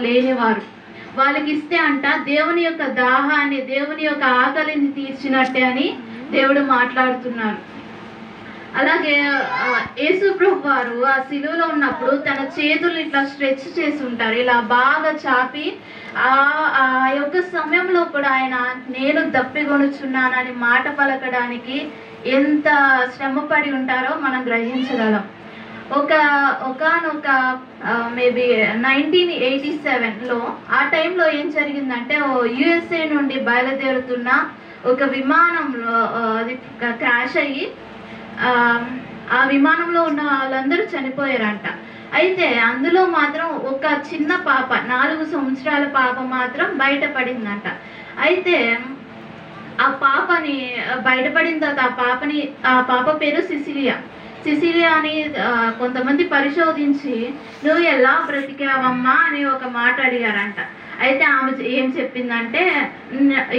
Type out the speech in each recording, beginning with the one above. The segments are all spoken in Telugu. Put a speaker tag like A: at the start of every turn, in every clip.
A: లేనివారు. వాళ్ళకి ఇస్తే అంట దేవుని యొక్క దాహాన్ని, దేవుని యొక్క ఆకలిని తీర్చినట్టే అని దేవుడు మాట్లాడుతున్నారు. అలాగే యేసు ప్రభు వారు ఆ శిలువలో ఉన్నప్పుడు తన చేతులు ఇట్లా స్ట్రెచ్ చేసి ఉంటారు, ఇలా బాగా చాపి. ఆ యొక్క సమయంలో కూడా ఆయన నేను దప్పిగొనుచున్నానని మాట పలకడానికి ఎంత శ్రమపడి ఉంటారో మనం గ్రహించగలం. ఒకనొక మేబీ 1987లో ఆ టైంలో ఏం జరిగిందంటే, యుఎస్ఏ నుండి బయలుదేరుతున్న ఒక విమానంలో అది క్రాష్ అయ్యి ఆ విమానంలో ఉన్న వాళ్ళందరూ చనిపోయారంట. అయితే అందులో మాత్రం ఒక చిన్న పాప, 4 సంవత్సరాల పాప మాత్రం బయటపడిందంట. అయితే ఆ పాపని బయటపడిన తర్వాత ఆ పాప పేరు సిసిలియా అని కొంతమంది పరిశోధించి నువ్వు ఎలా బ్రతికావమ్మా అని ఒక మాట అడిగారంట. అయితే ఆమె ఏం చెప్పిందంటే,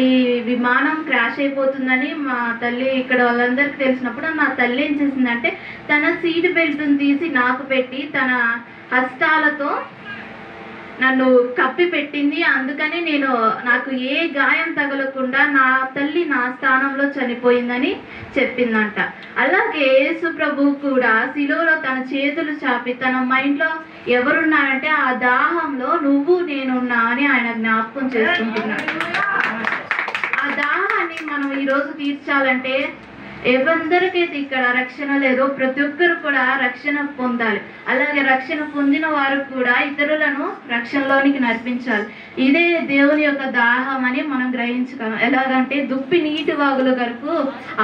A: ఈ విమానం క్రాష్ అయిపోతుందని మా తల్లి ఇక్కడ వాళ్ళందరికీ తెలిసినప్పుడు నా తల్లి ఏం చేసిందంటే తన సీట్ బెల్ట్ని తీసి నాకు పెట్టి తన హస్తాలతో నన్ను కప్పి పెట్టింది. అందుకని నాకు ఏ గాయం తగలకుండా నా తల్లి నా స్థానంలో చనిపోయిందని చెప్పిందంట. అలాగే యేసు ప్రభువు కూడా శిలువలో తన చేతులు చాపి తన మైండ్లో ఎవరున్నారంటే ఆ దాహంలో నువ్వు నేనున్నా అని ఆయన జ్ఞాపకం చేసుకుంటున్నాడు. ఆ దాహాన్ని మనం ఈరోజు తీర్చాలంటే ఎవరందరికైతే ఇక్కడ రక్షణ లేదో ప్రతి ఒక్కరు కూడా రక్షణ పొందాలి. అలాగే రక్షణ పొందిన వారు కూడా ఇతరులను రక్షణలోనికి నడిపించాలి. ఇదే దేవుని యొక్క దాహం అని మనం గ్రహించగలం. ఎలాగంటే దుప్పి నీటి వాగుల వరకు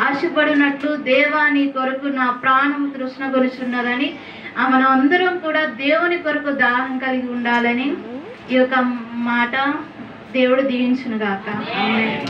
A: ఆశపడినట్లు దేవాని కొరకు నా ప్రాణం తృష్ణ కొరుచున్నదని మనం అందరం కూడా దేవుని కొరకు దాహం కలిగి ఉండాలని ఈ యొక్క మాట దేవుడు దీవించును గాక. ఆమేన్.